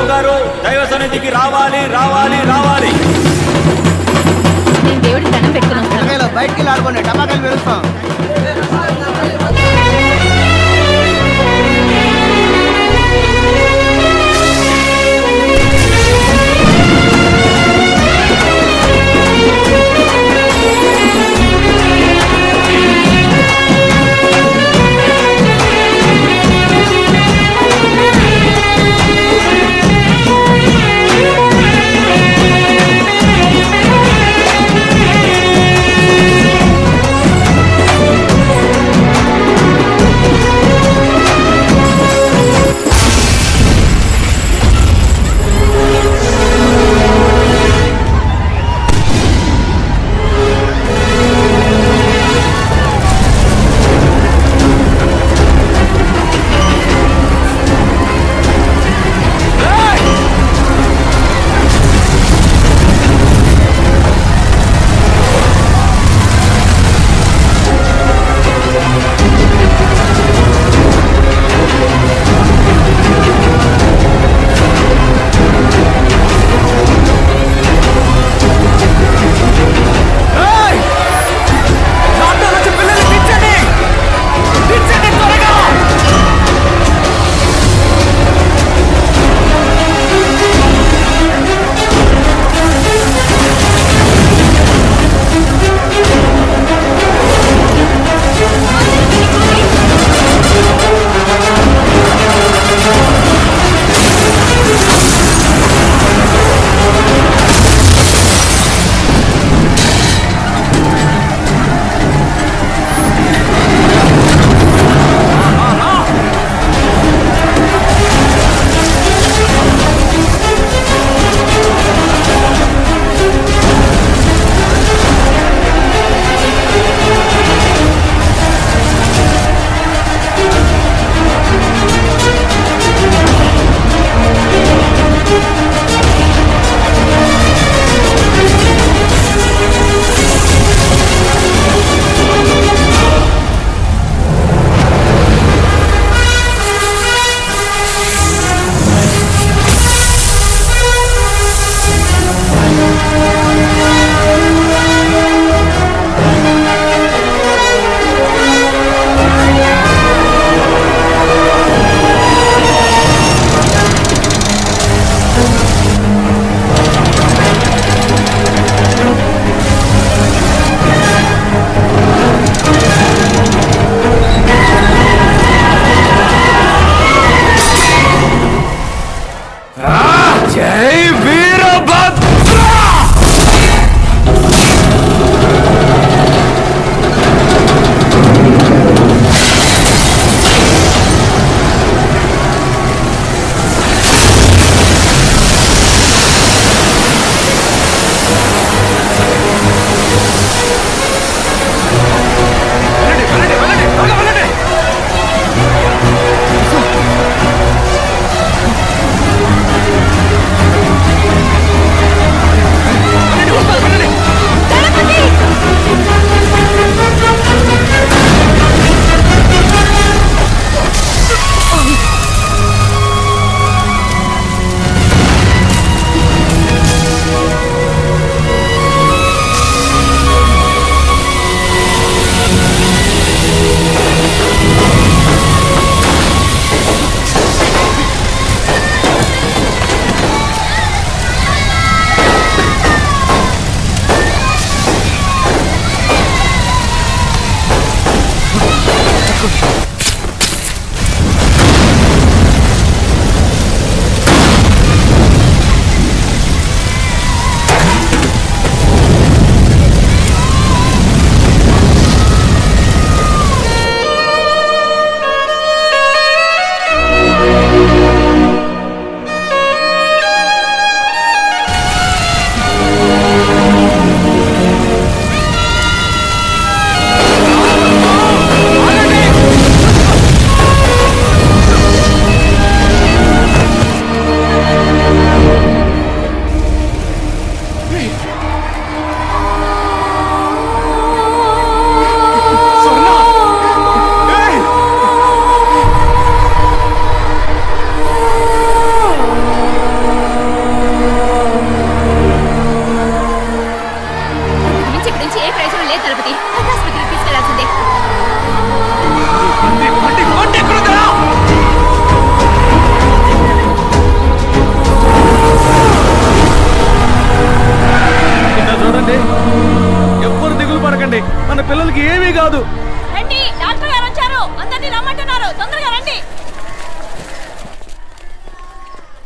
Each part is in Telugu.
రామారావు గారు దైవ సన్నిధికి రావాలి రావాలి రావాలి. నేను దేవుడికి దండం పెట్టుకుని వస్తాను. బయటికి ఆడుకోండి, టమాకాయలు పెరుస్తాం.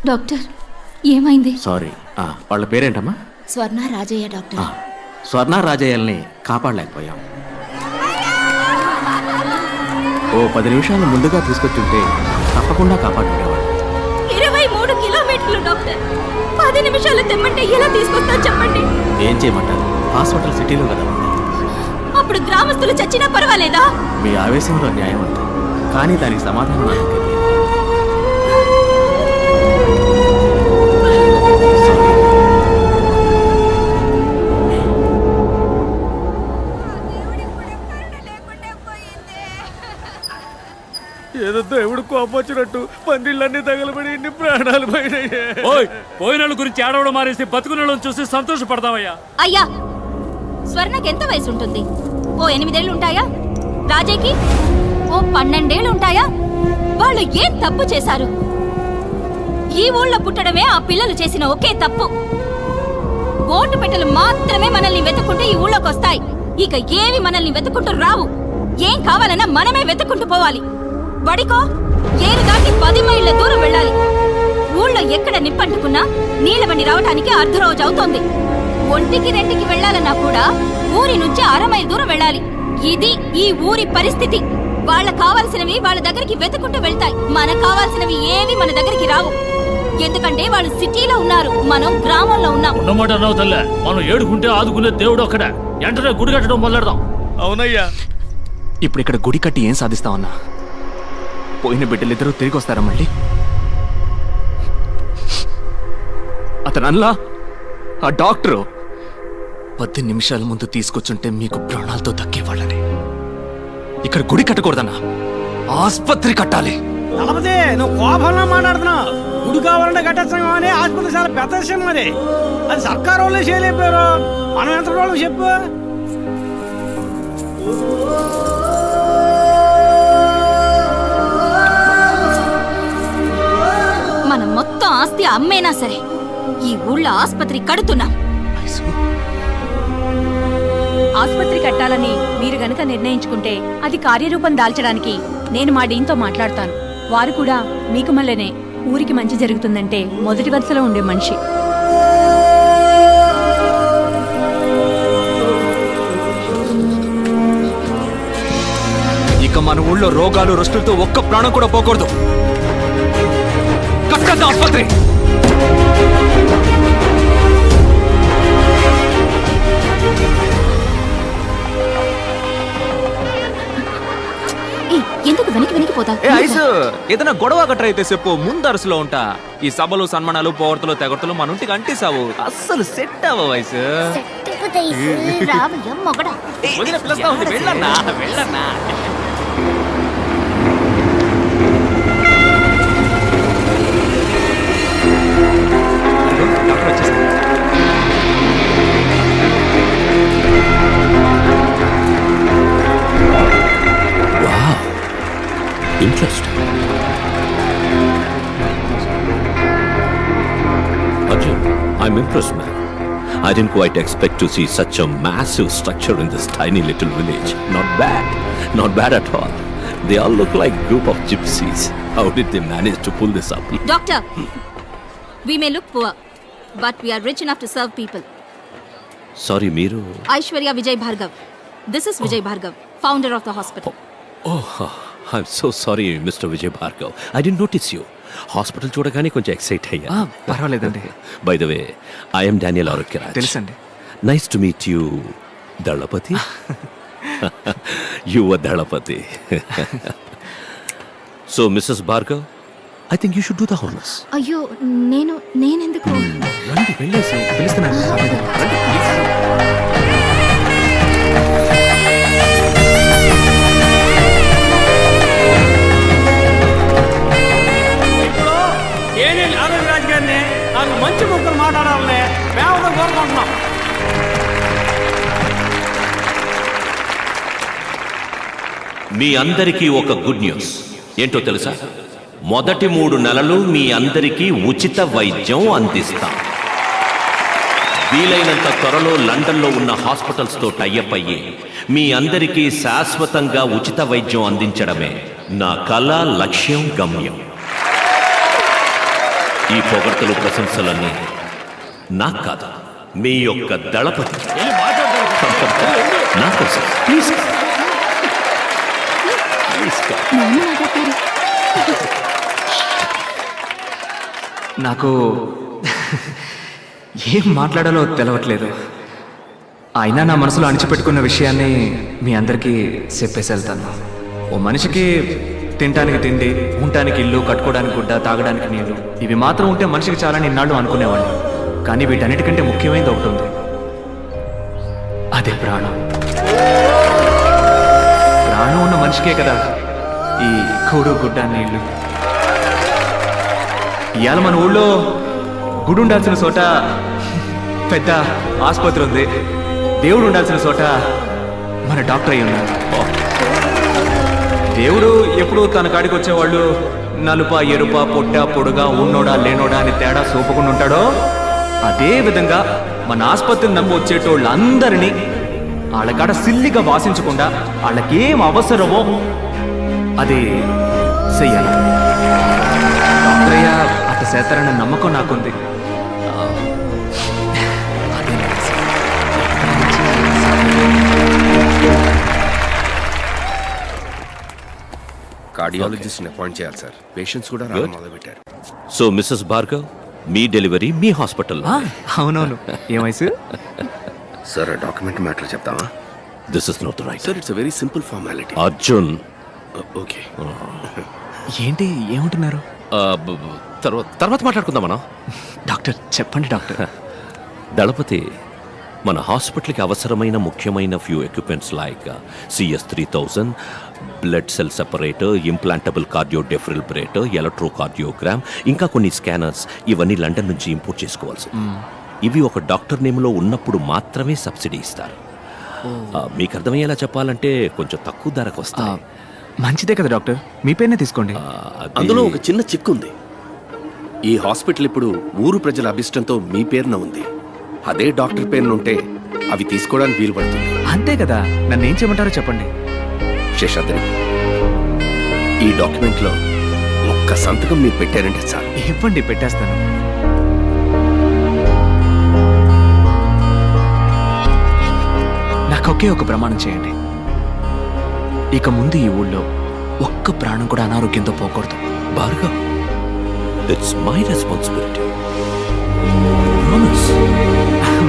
డాక్టర్ ఏమైంది? సారీ, వాళ్ళ పేరేంటమ్మా? స్వర్ణ రాజయ్య డాక్టర్. స్వర్ణ రాజయ్యల్ని కాపాడలేకపోయాం. ఓ 10 నిమిషాలు ముందుగా తీసుకొచ్చుంటే తప్పకుండా కాపాడుకునేవాడు. 23 కిలోమీటర్లు డాక్టర్. 10 నిమిషాలు తెమ్మంటే ఎలా తీసుకొస్తా చెప్పండి? ఏం చేయమంటారు? హాస్పిటల్ సిటీలో కదా ఉంది. అప్పుడు గ్రామస్తులు చచ్చినా పర్వాలేదా? మీ ఆవేశంలో న్యాయం అంతే, కానీ దానికి సమాధానం నాకు తెలియదు. ఏదో దేవుడు కోపొచ్చినట్టు పందిళ్ళన్నీ తగలబడి ఇన్ని ప్రాణాలు పోయినాయి. పోయిన వాళ్ళ గురించి ఆడవడం మానేసి బతుకున్న వాళ్ళని చూసి సంతోషపడతావయ్యా. అయ్యా, స్వర్ణకి ఎంత వయసు ఉంటుంది? ఓ 8 ఏళ్ళు ఉంటాయా? రాజయ్యకి ఓ 12 ఏళ్ళు ఉంటాయా? వాళ్ళు ఏం తప్పు చేశారు? ఈ ఊళ్ళో పుట్టడమే ఆ పిల్లలు చేసిన ఒకే తప్పు. ఓటు పెట్టెలు మాత్రమే మనల్ని వెతుక్కుంటూ ఈ ఊళ్ళోకి వస్తాయి. ఇక ఏవి మనల్ని వెతుక్కుంటూ రావు. ఏం కావాలన్నా మనమే వెతుక్కుంటూ పోవాలి. బడికో ఏరు దాటి 10 మైళ్ళ దూరం వెళ్ళాలి. ఊళ్ళో ఎక్కడ నిప్పంటుకున్నా నీళ్ళ బండి రావటానికి అర్ధరోజు అవుతోంది. 1-2కి వెళ్ళాలన్నా కూడా ఊరి నుంచి 1/2 మైలు దూరం వెళ్ళాలి. ఇది ఈ ఊరి పరిస్థితి. వాళ్ళకు కావాల్సినవి వాళ్ళ దగ్గరికి వెతుకుంటూ వెళ్తాయి. మనకు కావాల్సినవి ఏవి మన దగ్గరికి రావు. ఎందుకంటే వాళ్ళు సిటీలో ఉన్నారు, మనం గ్రామంలో ఉన్నాం. ఉన్నమాట అన్నావు తల్లే. మనం ఏడుకుంటే ఆదుకునే దేవుడు అక్కడ. వెంటనే గుడి కట్టడం మొదలెడదాం. అవునయ్యా. ఇప్పుడు ఇక్కడ గుడి కట్టి ఏం సాధిస్తామన్నా? పోయిన బిడ్డలిద్దరూ తిరిగి వస్తారా మళ్ళీ? అతనల్లా ఆ డాక్టరు 10 నిమిషాల ముందు తీసుకొచ్చుంటే మీకు ప్రాణాలతో దక్కేవాళ్ళని. ఇక్కడ గుడి కట్టకూడదన్నా, ఆస్పత్రి కట్టాలి. నలపతి, నువ్వు కోపంలో మాట్లాడుతున్నావు. గుడి కావాలంటే కట్టేస్తాం అని ఆసుపత్రి చాలా పెద్ద విషయం. మరి అది సర్కారు వాళ్ళే చేయలేపారు. మనం ఎంత వాళ్ళు చెప్పు. మనం మొత్తం ఆస్తి అమ్మేనా సరే ఈ ఊళ్ళో ఆస్పత్రి కడుతున్నాం. ఆస్పత్రి కట్టాలని మీరు గనక నిర్ణయించుకుంటే అది కార్యరూపం దాల్చడానికి నేను మా డీన్తో మాట్లాడతాను. వారు కూడా మీకు మళ్ళనే ఊరికి మంచి జరుగుతుందంటే మొదటి వరుసలో ఉండే మనిషి. ఇక మన ఊళ్ళో రోగాలు రుష్టులతో ఒక్క ప్రాణం కూడా పోకూడదు. కట్టద్దు ఆస్పత్రి. ఎందుకు వెనక్కి పోతా? ఏదైనా గొడవ గట్రా అయితే చెప్పు, ముందరుసులో ఉంటా. ఈ సభలు సన్మానాలు పోవర్తలు తెగొడతలు మన ఇంటికి అంటిసావు. అస్సలు సెట్ అవ్వ వయసు. పిలుస్తా ఉంది. వెళ్ళన్నా వెళ్ళన్నా. డాక్టర్ వచ్చేసారు. Interesting. Arjun, I'm impressed, man. I didn't quite expect to see such a massive structure in this tiny little village. Not bad. Not bad at all. They all look like a group of gypsies. How did they manage to pull this up? Doctor, we may look poor, but we are rich enough to serve people. Sorry, Meeru. Aishwarya Vijay Bhargav. This is Vijay Bhargav, founder of the hospital. Oh, I'm so sorry, Mr. Vijay Bhargav. I didn't notice you. Hospital చూడగానే కొంచెం ఎక్సైట్ అయ్యా. పర్వాలేదండి. By the way, I'm Daniel Arogyaraj. తెలుసండి. Nice to meet you, Dalapathi. You are Dalapathi. So Mrs Bhargav, I think you should do the honours. అయ్యో, నేనెందుకు? రండి, వెళ్ళేసి పిలుస్తున్నాను. రండి, ప్లీజ్. ఆరోగ్యరాజు గారిని నాకు మంచి ముక్కలు మాట్లాడాలని మేము కోరుకుంటున్నాం. మీ అందరికీ ఒక గుడ్ న్యూస్. ఏంటో తెలుసా? మొదటి 3 నెలలు మీ అందరికీ ఉచిత వైద్యం అందిస్తాం. వీలైనంత త్వరలో లండన్లో ఉన్న హాస్పిటల్స్తో టైఅప్ అయ్యి మీ అందరికీ శాశ్వతంగా ఉచిత వైద్యం అందించడమే నా కళ, లక్ష్యం, గమ్యం. ఈ పొగడ్తలు ప్రశంసలన్నీ నాకు కాదు, మీ యొక్క దళపతి నా కోసం. ప్లీజ్ నాకు ఏం మాట్లాడాలో తెలవట్లేదు. అయినా నా మనసులో అణిచిపెట్టుకున్న విషయాన్ని మీ అందరికీ చెప్పేసి వెళ్తాను. ఓ మనిషికి తినడానికి తిండి, ఉండటానికి ఇల్లు, కట్టుకోవడానికి గుడ్డ, తాగడానికి నీళ్లు, ఇవి మాత్రం ఉంటే మనిషికి చాలా నిన్నాళ్ళు అనుకునేవాడిని. కానీ వీటన్నిటికంటే ముఖ్యమైనది ఒకటి ఉంది, అదే ప్రాణం. ప్రాణం ఉన్న మనిషికే కదా ఈ కూడు, గుడ్డ, నీళ్లు. ఇవాళ మన ఊళ్ళో గుడి ఉండాల్సిన చోట పెద్ద ఆసుపత్రి ఉంది, దేవుడు ఉండాల్సిన చోట మన డాక్టర్ అయి ఉన్నాడు. దేవుడు ఎప్పుడు తన కాడికి వచ్చేవాళ్ళు నలుప, ఎరుప, పొట్ట, పొడుగా, ఉన్నోడా లేనోడా అని తేడా చూపకుండా ఉంటాడో, అదే విధంగా మన ఆసుపత్రిని నమ్మి వచ్చేటోళ్ళందరినీ వాళ్ళకాడ సిల్లిగా వాసించకుండా వాళ్ళకేం అవసరమో అది చెయ్యాలి. డాక్టరయ్య అట్ట చేస్తారన్న నమ్మకం నాకుంది. కార్డియాలజిస్ట్ని అపాయింట్ చేయాలి సార్. పేషెంట్స్ కూడా రావడం మొదలుపెట్టారు. సో మిస్సెస్ భార్గవ్, మీ డెలివరీ మీ హాస్పిటల్లో. అవునవును. ఏ వయసు? సార్ డాక్యుమెంట్ మ్యాటర్ చెప్తావా? This is not right sir, it's very simple formality. Arjun. Okay. ఏంటి ఏమంటున్నారు? తర్వాత మాట్లాడుకుందాం మనం. డాక్టర్ చెప్పండి డాక్టర్. దళపతి, మన హాస్పిటల్కి అవసరమైన ముఖ్యమైన few equipments like CS3000, blood cell separator, implantable cardio defibrillator, electrocardiogram, ఇంకా కొన్ని స్కానర్స్, ఇవన్నీ లండన్ నుంచి ఇంపోర్ట్ చేసుకోవాల్సి. ఇవి ఒక డాక్టర్ నేమ్లో ఉన్నప్పుడు మాత్రమే సబ్సిడీ ఇస్తారు. మీకు అర్థమయ్యేలా చెప్పాలంటే కొంచెం తక్కువ ధరకు వస్తాయి. మంచిదే కదా డాక్టర్, మీ పేరునే తీసుకోండి. అందులో ఒక చిన్న చిక్కు ఉంది. ఈ హాస్పిటల్ ఇప్పుడు ఊరు ప్రజల అభిష్టంతో మీ పేరున ఉంది. అదే డాక్టర్ పేరున ఉంటే అవి తీసుకోవడానికి వీలు పడుతుంది. అంతే కదా, నన్ను ఏం చేయమంటారో చెప్పండి. శేషాద్రి, ఈ డాక్యుమెంట్లో ఒక్క సంతకం మీరు పెట్టారంటే చాలు. ఇవ్వండి, పెట్టేస్తాను. నాకు ఒకే ఒక ప్రమాణం చేయండి. ఇక ముందు ఈ ఊళ్ళో ఒక్క ప్రాణం కూడా అనారోగ్యంతో పోకూడదు. Bhargav, it's my responsibility. Promise.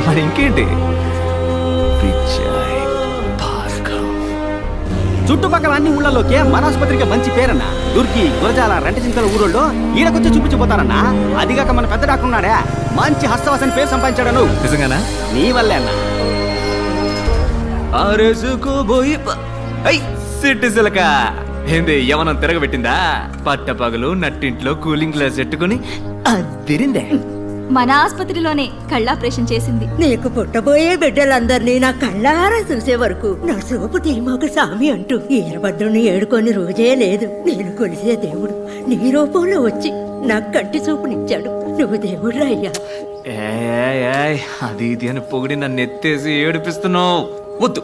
మరి ఇంకేంటి? విజయ్ భార్గవ్. చుట్టుపక్కల అన్ని ఊళ్ళలోకే మన ఆసుపత్రికి మంచి పేరన్నా. దుర్గి, గురజాల, రెంటచింతల ఊరోళ్ళు ఈడకొచ్చి చూపించిపోతారన్నా. అదిగాక మన పెద్ద డాక్టర్ ఉన్నాడే, మంచి హస్తవాసని పేరు సంపాదించాడను. నిజంగానా? నీ వల్లే అన్నా. సిటిజలక ఏంది యవనం తిరగబెట్టిందా? పట్టపగలు నట్టింట్లో కూలింగ్ గ్లాస్ పెట్టుకుని అదిరిందే. మన ఆసుపత్రిలోనే కళ్ళాపరేషన్ చేసింది. నీకు పుట్టబోయే బిడ్డలందరినీ నా కళ్ళారా చూసే వరకు నా సోపు తీమాక సామి అంటూ ఈరభద్రుని ఏడుకొని రోజే లేదు. నేను కొలిసే దేవుడు నీ రూపంలో వచ్చి నాకు కంటి చూపునిచ్చాడు. నువ్వు దేవుడు అయ్యా. అది ఇది అని పొగిడి నన్ను ఎత్తేసి ఏడిపిస్తున్నావు. వద్దు,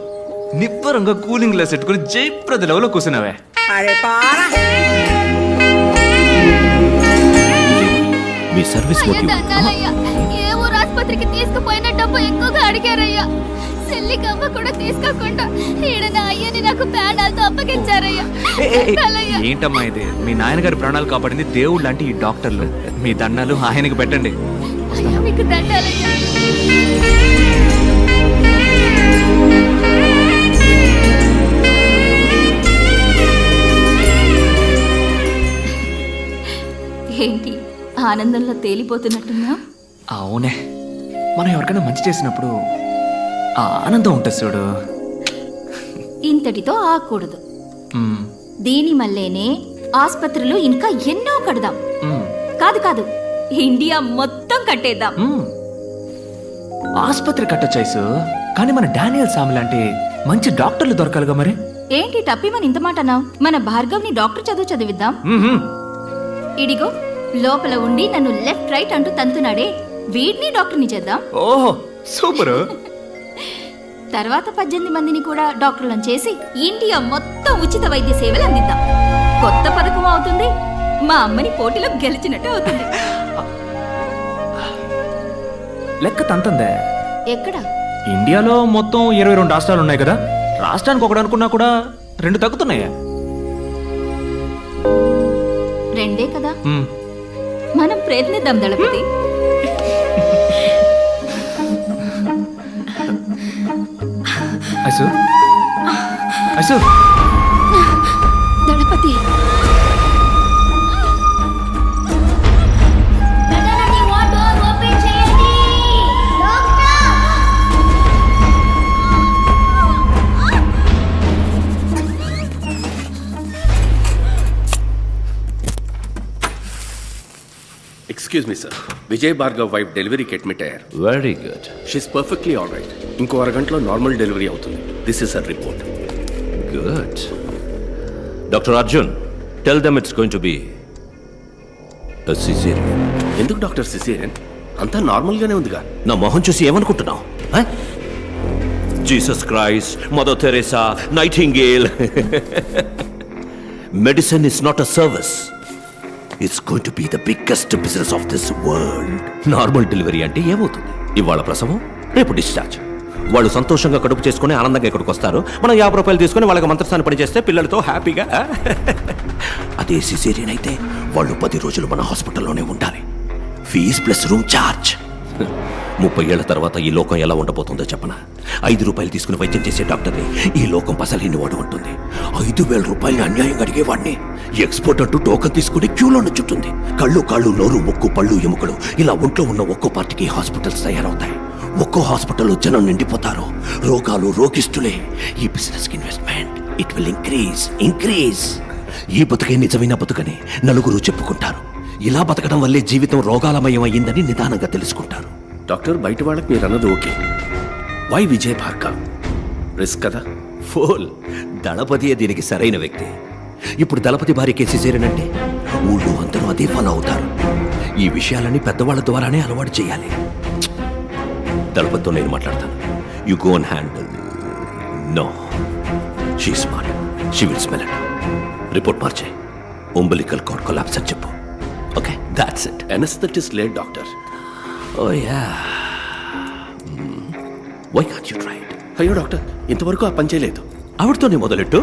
నిబ్బరంగా కూలింగ్ గ్లాస్ పెట్టుకుని జయప్రద లెవెల్లో కూర్చున్నావే. అరే పారా. మీ సర్వీస్ మోటివ్. ఏ ఊరు ఆసుపత్రికి తీసుకుపోయిన డబ్బు ఎక్కువగా అడిగారయ్యా. సెల్లికమ్మ కూడా తీసుకోకుండా ఈడ నా అయ్యని నాకు ప్రాణాలతో అప్పగించారయ్యా. ఏంటమ్మా ఇది? మీ నాయనగారి ప్రాణాలు కాపాడింది దేవుడు లాంటి ఈ డాక్టర్లు. మీ దండాలు ఆయనకి పెట్టండి. మీకు దండాలయ్యా. ఏంటి ఆనందంలో తేలిపోతున్నట్టున్నా? అవునే, మనం ఎవరికైనా మంచి చేసినప్పుడు ఆ ఆనందం ఉంటుంది చూడు. ఇంతటితో ఆకూడదు. దీని మల్లేనే ఆసుపత్రులు ఇంకా ఎన్నో కడదాం. కాదు కాదు, ఇండియా మొత్తం కట్టేద్దాం. ఆసుపత్రి కట్టొచ్చాయిసు, కానీ మన డానియల్ సామి లాంటి మంచి డాక్టర్లు దొరకాలిగా. మరి ఏంటి టప్పిమని ఇంత మాట అన్నావు? మన భార్గవ్ని డాక్టర్ చదువు చదివిద్దాం. ఇడిగో లోపల ఉండి నన్ను లెఫ్ట్ రైట్ అంటూ తంతున్నాడే, వీడిని డాక్టర్ని చేద్దాం. ఓహో సూపర్. తర్వాత 18 మందిని కూడా డాక్టర్లను చేసి ఇండియా మొత్తం ఉచిత వైద్య సేవలు అందిద్దాం. కొత్త పథకం అవుతుంది, మా అమ్మని పోటీలో గెలిచినట్టు అవుతుంది. లెక్క తంతందే. ఎక్కడ? ఇండియాలో మొత్తం 22 రాష్ట్రాలు ఉన్నాయి కదా, రాష్ట్రానికి ఒకటి అనుకున్నా కూడా 2 తగ్గుతున్నాయా? రెండే కదా, మ్మ్. మనం ప్రయత్నిద్దాం Dalapathi. Ice ice Dalapathi excuse me sir, Vijay Bhargav wife డెలివరీకి అడ్మిట్ అయ్యారు. Very good. She's perfectly all right. ఇంకో అరగంటలో నార్మల్ డెలివరీ అవుతుంది. This is her report. Good. Dr. Arjun, tell them it's going to be a cesarean. ఎందుకు డాక్టర్ సిసేరియన్? అంతా నార్మల్గానే ఉందిగా. నా మొహం చూసి ఏమనుకుంటున్నావు? Jesus Christ, mother Teresa, nightingale. Medicine is not a service. It's going to be the biggest business of this world. Normal delivery అంటే ఏమవుతుంది? ఇవాళ ప్రసవం, రేపు డిశ్చార్జ్. వాళ్ళు సంతోషంగా కడుపు చేసుకుని ఆనందంగా ఇక్కడికి వస్తారు. మనం 50 రూపాయలు తీసుకుని వాళ్ళకి మంత్రస్థానం పని చేస్తే పిల్లలతో హ్యాపీగా. అదే సిజేరియన్ అయితే వాళ్ళు 10 రోజులు మన హాస్పిటల్లోనే ఉండాలి. Fees plus room charge. 30 ఏళ్ల తర్వాత ఈ లోకం ఎలా ఉండబోతుందో చెప్పనా? 5 రూపాయలు తీసుకుని వైద్యం చేసే డాక్టర్ని ఈ లోకం పసలేని వాడు ఉంటుంది. 5,000 రూపాయలని అన్యాయంగా అడిగేవాడిని ఎక్స్పోర్ట్ అంటూ టోకన్ తీసుకుని క్యూలో నుంచుంటుంది. కళ్ళు, కాళ్ళు, నోరు, ముక్కు, పళ్ళు, ఎముకలు ఇలా ఒంట్లో ఉన్న ఒక్కో పార్టీకి హాస్పిటల్స్ తయారవుతాయి. ఒక్కో హాస్పిటల్లో జనం నిండిపోతారు. రోగాలు, రోగిస్తులే. ఈ business investment it will increase. ఈ బతుకే నిజమైన బతుకని నలుగురు చెప్పుకుంటారు. ఇలా బతకడం వల్లే జీవితం రోగాలమయం అయ్యిందని నిదానంగా తెలుసుకుంటారు. డాక్టర్, బయట వాళ్ళకి మీరు అన్నది okay. Why Vijay Bhargav? Risk కదా. ఫోల్. దళపతియే దీనికి సరైన వ్యక్తి. ఇప్పుడు దళపతి భార్యకి సిజేరియన్ ఊళ్ళో అందరూ అదే ఫాలో అవుతారు. ఈ విషయాలని పెద్దవాళ్ళ ద్వారానే అలవాటు చేయాలి. దళపతితో నేను మాట్లాడతాను. You go and handle. No, she smart, she will smell it. Report మార్చే. umbilical cord collapse అని చెప్పు. Okay, that's it. Anaesthetist late doctor. Oh yeah. Why can't you try it? అయ్యో డాక్టర్, ఇంతవరకు ఆ పని చేయలేదు. ఆవిడతోనే మొదలెట్టు.